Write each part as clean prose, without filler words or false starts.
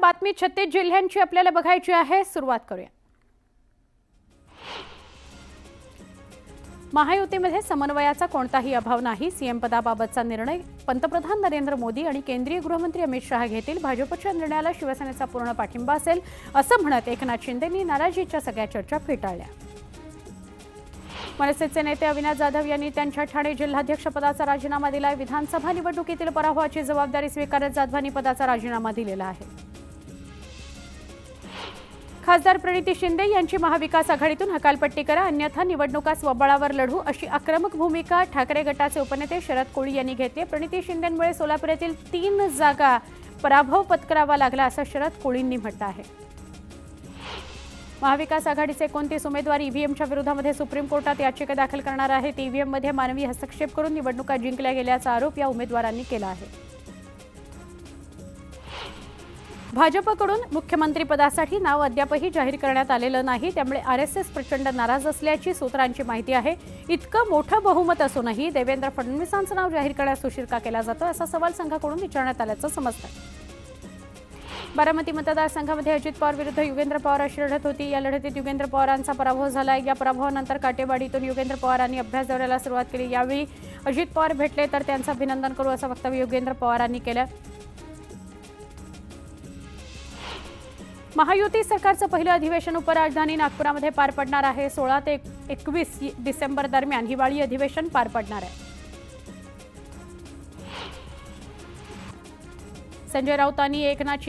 बातमी 36 जिल्ह्यांची आपल्याला बघायची आहे। सुरुवात करूया। महायुतीमध्ये समन्वयाचा कोणताही अभाव नाही। सीएम पदाबाबतचा निर्णय पंतप्रधान नरेंद्र मोदी आणि केंद्रीय गृहमंत्री अमित शहा घेतील। भाजपच्या निर्णयाला शिवसेनेचा पूर्ण पाठिंबा असेल असं म्हणत एकनाथ शिंदेंनी नाराजीच्या सगळ्या चर्चा फेटाळल्या। मनसेचे नेते अविनाश जाधव यांनी त्यांच्या ठाणे जिल्हाध्यक्षपदाचा राजीनामा दिलाय। विधानसभा निवडणुकीतील पराभवाची जबाबदारी स्वीकारत जाधवांनी पदाचा राजीनामा दिलेला आहे। खासदार प्रणिती शिंदे यांची महाविकास आघाडीतून हकालपट्टी करा, अन्यथा निवडणुका स्वबळावर लढू अशी आक्रमक भूमिका ठाकरे गटाचे उपनेते शरद कोळी यांनी घेतली। प्रणिती शिंदेंमुळे सोलापुरातील 3 जागा पराभव पत्करावा लागला असं शरद कोळींनी म्हटलं आहे। महाविकास आघाडीचे 29 उमेदवार ईव्हीएमच्या विरोधामध्ये सुप्रीम कोर्टात याचिका दाखल करणार आहेत। ईव्हीएममध्ये मानवी हस्तक्षेप करून निवडणुका जिंकल्या गेल्याचा आरोप या उमेदवारांनी केला आहे। भाजपकडून मुख्यमंत्री पदासाठी नाव अद्यापही जाहीर करण्यात आलेलं नाही, त्यामुळे आरएसएस प्रचंड नाराज असल्याची सूत्रांची माहिती आहे। इतकं मोठं बहुमत असूनही देवेंद्र फडणवीसांचं नाव जाहीर करण्यास उशीर का केला जातो असा सवाल संघाकडून विचारण्यात आल्याचं समजतं। बारामती मतदारसंघामध्ये अजित पवार विरुद्ध युगेंद्र पवार अशी लढत होती। या लढतीत युगेंद्र पवारांचा पराभव झाला। या पराभवानंतर काटेवाडीतून युगेंद्र पवारांनी अभ्यास दौऱ्याला सुरुवात केली। यावेळी अजित पवार भेटले तर त्यांचं अभिनंदन करू असं वक्तव्य युगेंद्र पवारांनी केलं। महायुती सरकारचं पहिलं अधिवेशन उपराजधानी नागपुरामध्ये पार पडणार आहे। 16 ते 21 डिसेंबर दरम्यान हिवाळी अधिवेशन पार पडणार आहे। संजय राऊतांनी एकनाथ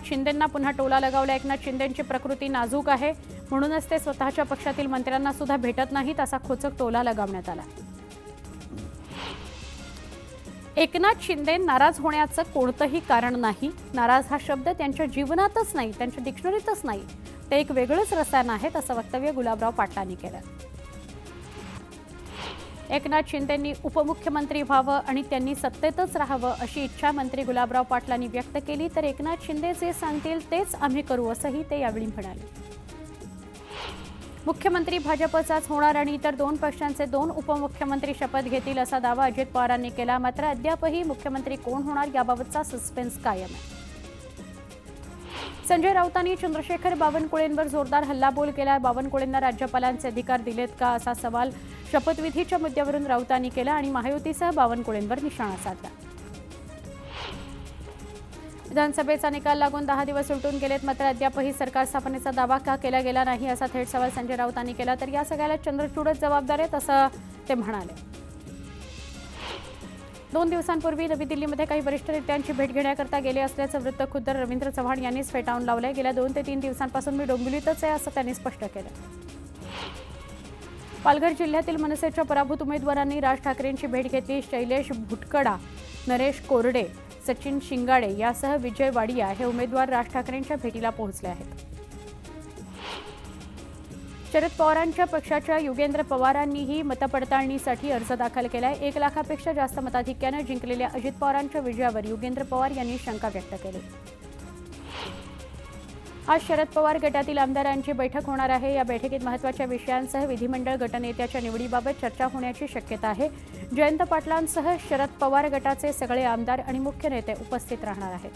शिंदेंना पुन्हा टोला लगावला। एकनाथ शिंदेंची प्रकृती नाजूक आहे, म्हणूनच ते स्वतःच्या पक्षातील मंत्र्यांना सुद्धा भेटत नाहीत असा खोचक टोला लगावण्यात आला। एकनाथ शिंदे नाराज होण्याचं कोणतंही कारण नाही। नाराज हा शब्द त्यांच्या जीवनातच नाही, त्यांच्या डिक्शनरीतच नाही, ते एक वेगळंच रसायन आहेत असं वक्तव्य गुलाबराव पाटलांनी केलं। एकनाथ शिंदेंनी उपमुख्यमंत्री व्हावं आणि त्यांनी सत्तेतच राहावं अशी इच्छा मंत्री गुलाबराव पाटलांनी व्यक्त केली। तर एकनाथ शिंदे जे सांगतील तेच आम्ही करू असंही ते यावेळी म्हणाले। मुख्यमंत्री भाजपचाच होणार आणि इतर 2 पक्षांचे 2 उपमुख्यमंत्री शपथ घेतील असा दावा अजित पवारांनी केला। मात्र अद्यापही मुख्यमंत्री कोण होणार याबाबतचा सस्पेन्स कायम आहे। संजय राऊतांनी चंद्रशेखर बावनकुळेंवर जोरदार हल्लाबोल केला। बावनकुळेंना राज्यपालांचे अधिकार दिलेत का असा सवाल शपथविधीच्या मुद्द्यावरून राऊतांनी केला आणि महायुतीसह बावनकुळेंवर निशाणा साधला। विधानसभेचा निकाल लागून 10 दिवस उलटून गेलेत, मात्र अद्यापही सरकार स्थापनेचा दावा का केला गेला नाही असा थेट सवाल संजय राऊतांनी केला। तर या सगळ्याला चंद्रचूडच जबाबदार आहेत असं ते म्हणाले। 2 दिवसांपूर्वी नवी दिल्लीमध्ये काही वरिष्ठ नेत्यांची भेट घेण्याकरता गेले असल्याचं वृत्त खुद्द रवींद्र चव्हाण यांनीच फेटाळून लावलंय। गेल्या 2 ते 3 दिवसांपासून मी डोंबिवलीतच आहे असं त्यांनी स्पष्ट केलं। पालघर जिल्ह्यातील मनसेच्या पराभूत उमेदवारांनी राज ठाकरेंची भेट घेतली। शैलेश भुटकडा, नरेश कोरडे, सचिन शिंगाडे यासह विजय वाडिया हे उमेदवार राज ठाकरेंच्या भेटीला पोहोचले आहेत। शरद पवारांच्या पक्षाच्या युगेंद्र पवारांनीही मतपडताळणीसाठी अर्ज दाखल केलाय। 1 लाखापेक्षा जास्त मताधिक्यानं जिंकलेल्या अजित पवारांच्या विजयावर युगेंद्र पवार यांनी शंका व्यक्त केली। आज शरद पवार गटातील आमदारांची बैठक होणार आहे। या बैठकीत महत्त्वाच्या विषयांसह विधिमंडळ गटनेत्याच्या निवडीबाबत चर्चा होण्याची शक्यता आहे। जयंत पाटलांसह शरद पवार गटाचे सगळे आमदार आणि मुख्य नेते उपस्थित राहणार आहेत।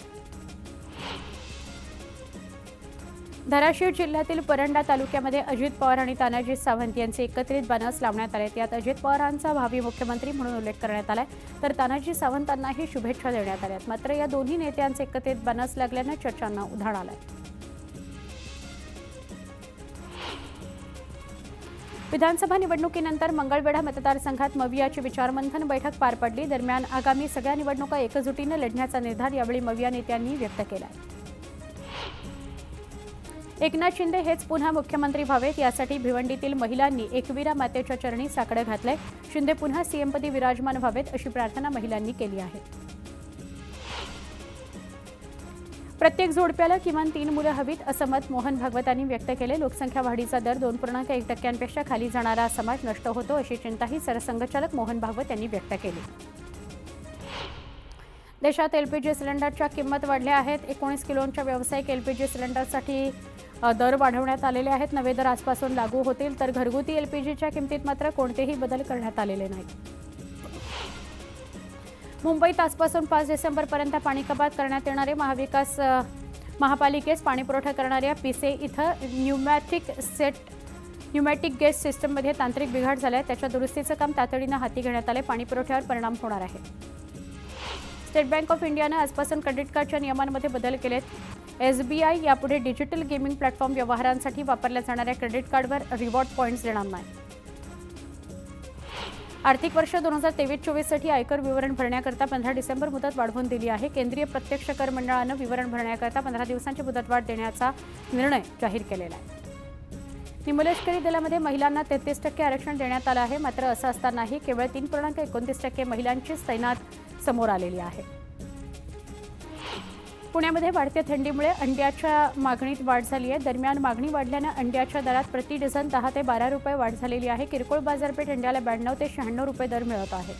धाराशिव जिल्ह्यातील परंडा तालुक्यामध्ये अजित पवार आणि तानाजी सावंत यांचे एकत्रित बॅनर्स लावण्यात आले। यात अजित पवारांचा भावी मुख्यमंत्री म्हणून उल्लेख करण्यात आलाय, तर तानाजी सावंतांनाही शुभेच्छा देण्यात आल्यात। मात्र या दोन्ही नेत्यांचे एकत्रित बॅनर्स लागल्यानं चर्चांना उधाण आलंय। विधानसभा निवडणुकीनंतर मंगळवेढा मतदारसंघात मवियाची विचारमंथन बैठक पार पडली। दरम्यान आगामी सगळ्या निवडणुका एकजुटीनं लढण्याचा निर्धार यावेळी मविया नेत्यांनी व्यक्त केला। एकनाथ शिंदे हेच पुन्हा मुख्यमंत्री व्हावेत यासाठी भिवंडीतील महिलांनी एकवीरा मातेच्या चरणी साकडं घातलंय। शिंदे पुन्हा सीएमपदी विराजमान व्हावेत अशी प्रार्थना महिलांनी केली आहे। प्रत्येक जोडप्याला किमान 3 मुलं हवीत असं मत मोहन भागवतांनी व्यक्त केले। लोकसंख्या वाढीचा दर 2.1% खाली जाणारा समाज नष्ट होतो अशी चिंताही सरसंघचालक मोहन भागवत यांनी व्यक्त केली। देशात एलपीजी सिलेंडरच्या किंमत वाढल्या आहेत। 19 किलोच्या व्यावसायिक एलपीजी सिलेंडरसाठी दर वाढवण्यात आलेले आहेत। नवे दर आजपासून लागू होतील, तर घरगुती एलपीजीच्या किमतीत मात्र कोणतेही बदल करण्यात आलेले नाहीत। मुंबईत आजपासून 5 डिसेंबरपर्यंत पाणी कपात करण्यात येणारे महापालिकेस पाणीपुरवठा करणाऱ्या पिसे इथं न्यूमॅटिक गेज सिस्टममध्ये तांत्रिक बिघाड झाला आहे. त्याच्या दुरुस्तीचं काम तातडीनं हाती घेण्यात आले. पाणीपुरवठ्यावर परिणाम होणार आहे. स्टेट बँक ऑफ इंडियानं आजपासून क्रेडिट कार्डच्या नियमांमध्ये बदल केलेत. SBI यापुढे डिजिटल गेमिंग प्लॅटफॉर्म व्यवहारांसाठी वापरल्या जाणाऱ्या क्रेडिट कार्डवर रिवॉर्ड पॉईंट्स देणार नाही. आर्थिक वर्ष 2023-24 साठी आयकर विवरण भरण्याकरता 15 डिसेंबर मुदत वाढवून दिली आहे. केंद्रीय प्रत्यक्ष कर मंडळानं विवरण भरण्याकरता 15 दिवसांची मुदतवाढ देण्याचा निर्णय जाहीर केलेला आहे. निमलष्करी दलामध्ये महिलांना 33% आरक्षण देण्यात आलं आहे. मात्र असं असतानाही केवळ 3.29% महिलांचीच तैनात समोर आलेली आहे. पुण्यामध्ये वाढत्या थंडीमुळे अंड्याच्या मागणीत वाढ झाली आहे. दरम्यान मागणी वाढल्यानं अंड्याच्या दरात प्रति डझन 10 ते 12 रुपये वाढ झालेली आहे. किरकोळ बाजारपेठ अंड्याला 92 ते 96 रुपये दर मिळत आहे.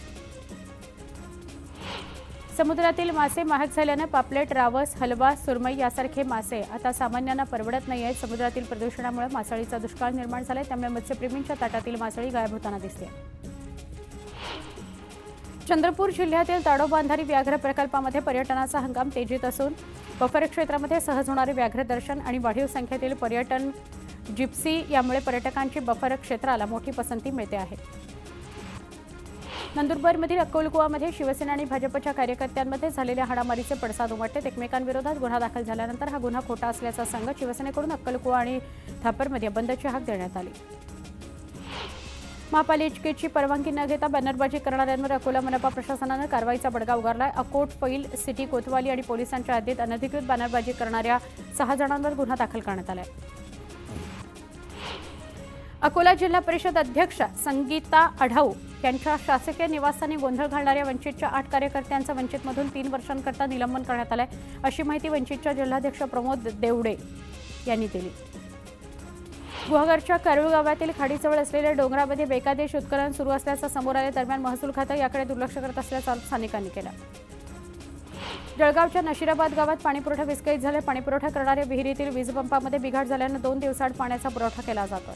समुद्रातील मासे महाग झाल्यानं पापलेट, रावस, हलवा, सुरमई यासारखे मासे आता सामान्यांना परवडत नाही आहेत. समुद्रातील प्रदूषणामुळे मासळीचा दुष्काळ निर्माण झालाय. त्यामुळे मत्स्यप्रेमींच्या ताटातील मासळी गायब होताना दिसते. चंद्रपूर जिल्ह्यातील ताडोबांधारी व्याघ्र प्रकल्पामध्ये पर्यटनाचा हंगाम तेजीत असून बफर क्षेत्रामध्ये सहज होणारे व्याघ्र दर्शन आणि वाढीव संख्येतील पर्यटन जिप्सी यामुळे पर्यटकांची बफर क्षेत्राला मोठी पसंती मिळते आहे. नंदुरबारमधील अक्कलकुवामध्ये शिवसेना आणि भाजपच्या कार्यकर्त्यांमध्ये झालेल्या हाणामारीचे पडसाद उमटले. एकमेकांविरोधात गुन्हा दाखल झाल्यानंतर हा गुन्हा खोटा असल्याचा सांगत शिवसेनेकडून अक्कलकुवा आणि थापरमध्ये बंदची हाक देण्यात आली. महापालिकेची परवानगी न घेता बॅनरबाजी करणाऱ्यांवर अकोला मनपा प्रशासनानं कारवाईचा बडगा उगारलाय. अकोट, पैल, सिटी, कोतवाली आणि पोलिसांच्या हद्दीत अनधिकृत बॅनरबाजी करणाऱ्या 6 जणांवर गुन्हा दाखल करण्यात आलाय. अकोला जिल्हा परिषद अध्यक्ष संगीता आढाऊ यांच्या शासकीय निवासस्थानी गोंधळ घालणाऱ्या वंचितच्या 8 कार्यकर्त्यांचं वंचितमधून 3 वर्षांकरता निलंबन करण्यात आलंय. अशी माहिती वंचितच्या जिल्हाध्यक्ष प्रमोद देवडे यांनी दिली. गुहागरच्या करुळ गावातील खाडीजवळ असलेल्या डोंगरामध्ये बेकायदेश उत्खनन सुरू असल्याचं समोर आले. दरम्यान महसूल खातं याकडे दुर्लक्ष करत असल्याचा आरोप स्थानिकांनी केला. जळगावच्या नशिराबाद गावात पाणीपुरवठा विस्कळीत झाला. पाणीपुरवठा करणाऱ्या विहिरीतील वीजपंपामध्ये बिघाड झाल्यानं 2 दिवसाआड पाण्याचा पुरवठा केला जातोय.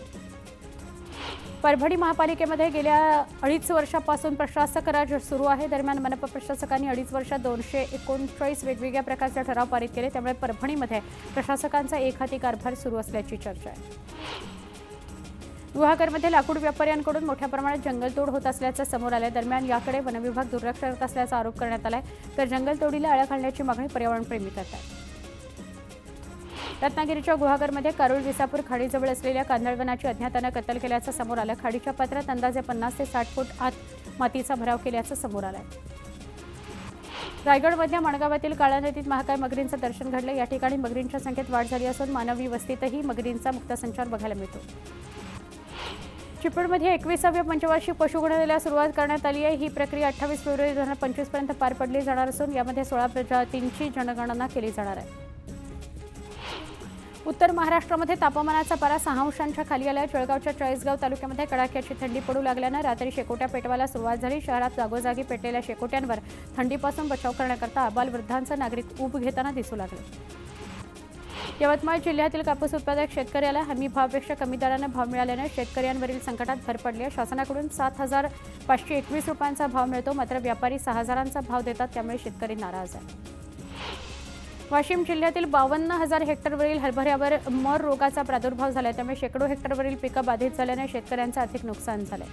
परभणी महापालिकेमध्ये गेल्या 2.5 वर्षापासून प्रशासक राज सुरू आहे. दरम्यान मनपा प्रशासकांनी 2.5 वर्षात 239 वेगवेगळ्या प्रकारचे ठराव पारित केले. त्यामुळे परभणीमध्ये प्रशासकांचा एकहाती कारभार सुरू असल्याची चर्चा आहे. गुहागरमध्ये लाकूड व्यापाऱ्यांकडून मोठ्या प्रमाणात जंगलतोड होत असल्याचं समोर आलं. दरम्यान याकडे वनविभाग दुर्लक्ष करत असल्याचा आरोप करण्यात आलाय. तर जंगलतोडीला आळा घालण्याची मागणी पर्यावरणप्रेमी करतात. रत्नागिरीच्या गुहागरमध्ये कारुळ विसापूर खाडीजवळ असलेल्या कांदळवनाची अज्ञातानं कत्तल केल्याचं समोर आलं. खाडीच्या पात्रात अंदाजे 50 ते 60 फूट आत मातीचा भराव केल्याचं समोर आलंय. रायगडमधल्या माणगावातील काळा नदीत महाकाय मगरींचं दर्शन घडलं. या ठिकाणी मगरींच्या संख्येत वाढ झाली असून मानवी वस्तीतही मगरींचा मुक्त संचार बघायला मिळतो. चिपळूणमध्ये 21व्या पंचवार्षिक पशुगणनेला सुरुवात करण्यात आली आहे. ही प्रक्रिया 28 फेब्रुवारी 2025 पर्यंत पार पडली जाणार असून यामध्ये 16 प्रजातींची जनगणना केली जाणार आहे. उत्तर महाराष्ट्रामध्ये तापमानाचा पारा 6 अंशांच्या खाली आला आहे. जळगावच्या चाळीसगाव तालुक्यामध्ये कडाक्याची थंडी पडू लागल्यानं रात्री शेकोट्या पेटवायला सुरुवात झाली. शहरात जागोजागी पेटलेल्या शेकोट्यांवर थंडीपासून बचाव करण्याकरता आबालवृद्धांचा नागरिक ऊब घेताना दिसू लागले. यवतमाळ जिल्ह्यातील कापूस उत्पादक शेतकऱ्याला हमी भावापेक्षा कमी दरानं भाव मिळाल्यानं शेतकऱ्यांवरील संकटात भर पडली आहे. शासनाकडून 7,521 रुपयांचा भाव मिळतो. मात्र व्यापारी 6,000चा भाव देतात. त्यामुळे शेतकरी नाराज आहे. वाशिम जिल्ह्यातील 52,000 हेक्टरवरील हरभऱ्यावर मर रोगाचा प्रादुर्भाव झाला. त्यामुळे शेकडो हेक्टरवरील पिकं बाधित झाल्याने शेतकऱ्यांचं आर्थिक नुकसान झालंय.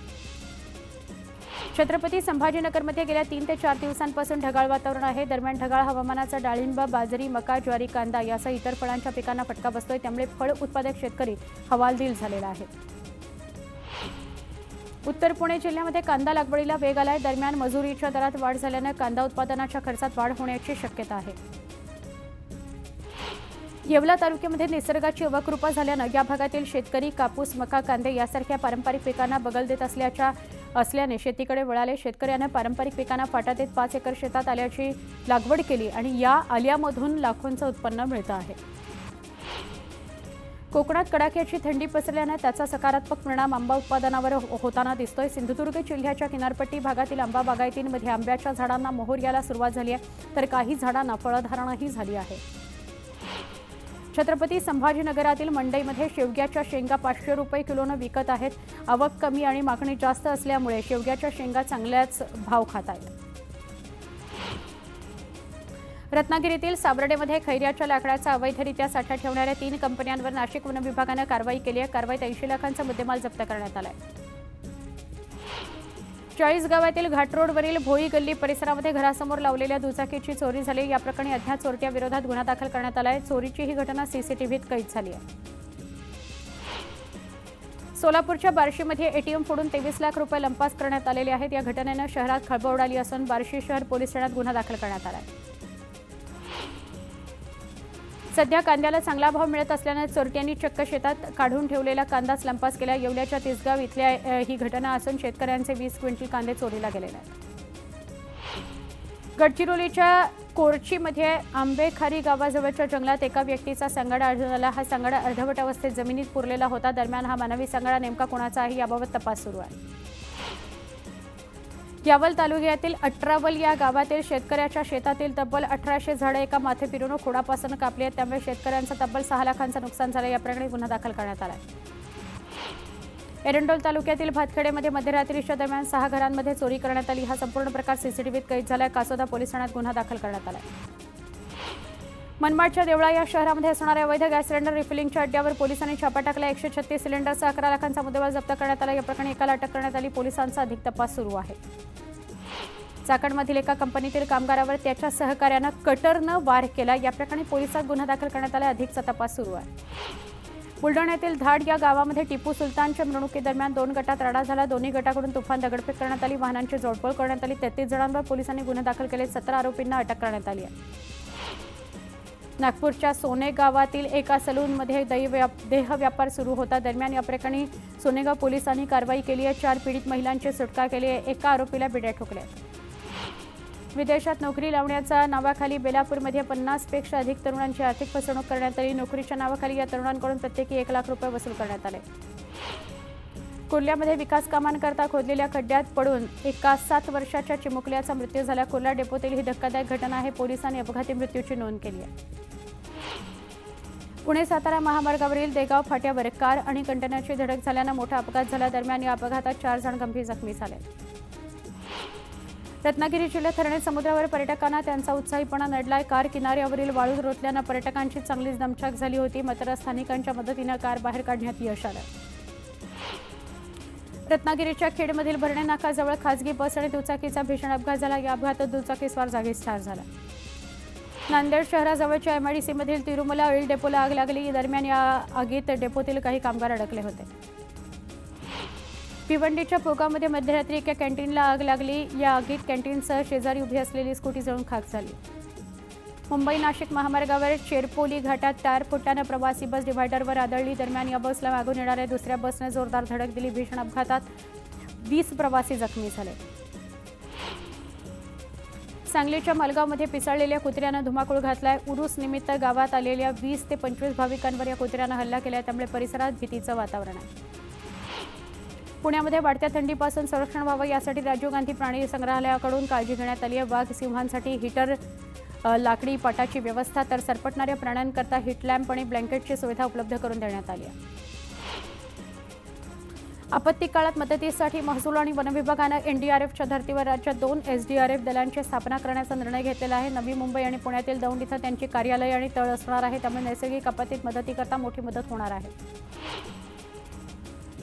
छत्रपती संभाजीनगरमध्ये गेल्या 3 ते 4 दिवसांपासून ढगाळ वातावरण आहे. दरम्यान ढगाळ हवामानाचा डाळिंब, बाजरी, मका, ज्वारी, कांदा यासह इतर फळांच्या पिकांना फटका बसतोय. त्यामुळे फळ उत्पादक शेतकरी हवालदिल झालेला आहे. उत्तर पुणे जिल्ह्यामध्ये कांदा लागवडीला वेग आलाय. दरम्यान मजुरीच्या दरात वाढ झाल्यानं कांदा उत्पादनाच्या खर्चात वाढ होण्याची शक्यता आहे. येवला तालुक्यामध्ये निसर्गाची अवकृपा झाल्यानं या भागातील शेतकरी कापूस, मका, कांदे यासारख्या पारंपरिक पिकांना बगल देत असल्याने शेतीकडे वळाले. शेतकऱ्यानं पारंपरिक पिकांना फाटा देत 5 एकर शेतात आल्याची लागवड केली आणि या आल्यामधून लाखोंचं उत्पन्न मिळतं आहे. कोकणात कडाक्याची थंडी पसरल्यानं त्याचा सकारात्मक परिणाम आंबा उत्पादनावर होताना दिसतोय. सिंधुदुर्ग जिल्ह्याच्या किनारपट्टी भागातील आंबा बागायतींमध्ये आंब्याच्या झाडांना मोहर यायला सुरुवात झाली आहे. तर काही झाडांना फळधारणही झाली आहे. छत्रपती संभाजीनगरातील मंडईमध्ये शेवग्याच्या शेंगा 500 रुपये किलोनं विकत आहेत. आवक कमी आणि मागणी जास्त असल्यामुळे शेवग्याच्या शेंगा चांगल्याच भाव खात आहेत. रत्नागिरीतील सावर्डेमध्ये खैऱ्याच्या लाकडाचा अवैधरित्या साठा ठेवणाऱ्या 3 कंपन्यांवर नाशिक वन विभागानं कारवाई केली आहे. कारवाईत 80 लाखांचा मुद्देमाल जप्त करण्यात आला आहे. चाळीसगावातील घाटरोडवरील भोई गल्ली परिसरामध्ये घरासमोर लावलेल्या दुचाकीची चोरी झाली. या प्रकरणी अज्ञात चोरट्याविरोधात गुन्हा दाखल करण्यात आला आहे. चोरीची ही घटना सीसीटीव्हीत कैद झाली आहे. सोलापूरच्या बार्शीमध्ये एटीएम फोडून 23 लाख रुपये लंपास करण्यात आलेले आहेत. या घटनेनं शहरात खळबळ उडाली असून बार्शी शहर पोलीस ठाण्यात गुन्हा दाखल करण्यात आला आहे. सध्या कांद्याला चांगला भाव मिळत असल्याने चोरट्यांनी चक्क शेतात काढून ठेवलेला कांदाच लंपास केला. येवल्याच्या तिसगाव इथल्या ही घटना असून शेतकऱ्यांचे 20 क्विंटल कांदे चोरीला गेलेले आहेत. गडचिरोलीच्या कोरचीमध्ये आंबेखारी गावाजवळच्या जंगलात एका व्यक्तीचा सांगाडा आढळून आला. हा सांगाडा अर्धवट अवस्थेत जमिनीत पुरलेला होता. दरम्यान हा मानवी सांगाडा नेमका कोणाचा आहे याबाबत तपास सुरू आहे. यावल तालुक्यातील अठरावल या गावातील शेतकऱ्याच्या शेतातील तब्बल 1800 झाडे एका माथे फिरून खोडापासून कापली आहेत. त्यामुळे शेतकऱ्यांचं तब्बल 6 लाखांचं नुकसान झालं. या प्रकरणी गुन्हा दाखल करण्यात आला आहे. एरंडोल तालुक्यातील भातखेडेमध्ये मध्यरात्रीच्या दरम्यान 6 घरांमध्ये चोरी करण्यात आली. हा संपूर्ण प्रकार सीसीटीव्हीत कैद झाला. कासोदा पोलीस ठाण्यात गुन्हा दाखल करण्यात आला. मनमाडच्या देवळा या शहरामध्ये असणाऱ्या अवैध गॅस सिलेंडर रिफिलिंगच्या अड्ड्यावर पोलिसांनी छापा टाकला. 136 सिलेंडरचा 11 लाखांचा मुद्देमाल जप्त करण्यात आला. या प्रकरणी एकाला अटक करण्यात आली. पोलिसांचा अधिक तपास सुरू आहे. चाकणमधील एका कंपनीतील कामगारावर त्याच्या सहकार्यानं कटरनं वार केला. या प्रकरणी पोलिसात गुन्हा दाखल करण्यात आला. अधिकचा तपास सुरू आहे. बुलढाण्यातील धाड या गावामध्ये टिपू सुलतानच्या मिरवणुकीदरम्यान 2 गटात राडा झाला. दोन्ही गटाकडून तुफान दगडफेक करण्यात आली. वाहनांची जोडतोड करण्यात आली. 33 जणांवर पोलिसांनी गुन्हे दाखल केले. 17 आरोपींना अटक करण्यात आली आहे. नागपूरच्या सोने गावातील एका सलूनमध्ये देह व्यापार सुरू होता. दरम्यान या प्रकरणी सोनेगाव पोलिसांनी कारवाई केली आहे. 4 पीडित महिलांची सुटका केली आहे. एका आरोपीला बिड्या ठोकल्या. विदेशात नोकरी लावण्याच्या नावाखाली बेलापूरमध्ये 50 पेक्षा अधिक तरुणांची आर्थिक फसवणूक करण्यात आली. नोकरीच्या नावाखाली या तरुणांकडून प्रत्येकी 1 लाख रुपये वसूल करण्यात आले. कुर्ल्यामध्ये विकास कामांकरता खोदलेल्या खड्ड्यात पडून एका 7 वर्षाच्या चिमुकल्याचा मृत्यू झाला. कुर्ला डेपोतील ही धक्कादायक घटना आहे. पोलिसांनी अपघाती मृत्यूची नोंद केली आहे. पुणे सातारा महामार्गावरील देगाव फाट्यावर कार आणि कंटेनरची धडक झाल्यानं मोठा अपघात झाला. दरम्यान या अपघातात 4 जण गंभीर जखमी झाले. रत्नागिरी जिल्ह्यात हरणे समुद्रावर पर्यटकांना त्यांचा उत्साहीपणा नडलाय. कार किनाऱ्यावरील वाळू रोतल्यानं पर्यटकांची चांगलीच दमछाक झाली होती. मात्र स्थानिकांच्या मदतीनं कार बाहेर काढण्यात यश आलं. रत्नागिरीच्या खेडमधील भरणे नाकाजवळ खासगी बस आणि दुचाकीचा भीषण अपघात झाला. या अपघातात दुचाकीस्वार जागीच ठार झाला. नांदेड शहराजवळच्या एमआयडीसीमधील तिरुमला ऑइल डेपोला आग लागली. दरम्यान या आगीत डेपोतील काही कामगार अडकले होते. भिवंडीच्या भोगामध्ये मध्यरात्री एका कॅन्टीनला आग लागली. या आगीत कॅन्टीनसह शेजारी उभी असलेली स्कूटी जळून खाक झाली. मुंबई नाशिक महामार्गावर चेरपोली घाटात टायर फुटल्यानं प्रवासी बस डिव्हायडरवर आदळली. दरम्यान या बसला मागून येणाऱ्या दुसऱ्या बसने जोरदार धडक दिली. भीषण अपघातात 20 प्रवासी जखमी झाले. सांगलीच्या मालगावमध्ये पिसाळलेल्या कुत्र्यानं धुमाकूळ घातलाय. उरूस निमित्त गावात आलेल्या 20 ते 25 भाविकांवर या कुत्र्यानं हल्ला केलाय. त्यामुळे परिसरात भीतीचं वातावरण आहे. पुण्यामध्ये वाढत्या थंडीपासून संरक्षण व्हावं यासाठी राजीव गांधी प्राणी संग्रहालयाकडून काळजी घेण्यात आली आहे. वाघ सिंहांसाठी हीटर, लाकडी पाटाची व्यवस्था तर सरपटणाऱ्या प्राण्यांकरता हीट लॅम्प आणि ब्लँकेटची सुविधा उपलब्ध करून देण्यात आली आहे. आपत्ती काळात मदतीसाठी महसूल आणि वन विभागानं एनडीआरएफच्या धर्तीवर राज्यात 2 एसडीआरएफ दलांची स्थापना करण्याचा निर्णय घेतलेला आहे. नवी मुंबई आणि पुण्यातील दौंड इथं त्यांची कार्यालय आणि तळ असणार आहे. त्यामुळे नैसर्गिक आपत्तीत मदतीकरता मोठी मदत होणार आहे.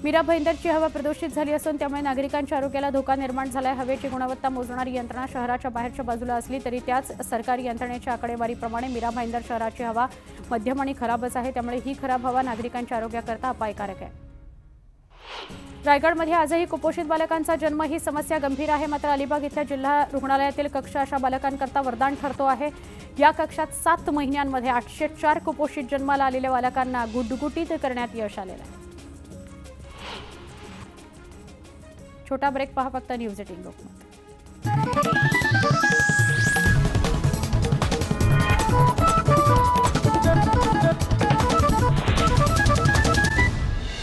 मीरा भाईंदरची हवा प्रदूषित झाली असून त्यामुळे नागरिकांच्या आरोग्याला धोका निर्माण झाला आहे. हवेची गुणवत्ता मोजणारी यंत्रणा शहराच्या बाहेरच्या बाजूला असली तरी त्याच सरकारी यंत्रणेच्या आकडेवारीप्रमाणे मीरा भाईंदर शहराची हवा मध्यम आणि खराबच आहे. त्यामुळे ही खराब हवा नागरिकांच्या आरोग्याकरता अपायकारक आहे. रायगडमध्ये आजही कुपोषित बालकांचा जन्म ही समस्या गंभीर आहे. मात्र अलिबाग इथल्या जिल्हा रुग्णालयातील कक्ष अशा बालकांकरता वरदान ठरतो आहे. या कक्षात 7 महिन्यांमध्ये 804 कुपोषित जन्माला आलेल्या बालकांना गुटगुटीत करण्यात यश आलेलं आहे. छोटा ब्रेक पहा फक्त न्यूज 18 लोकमत.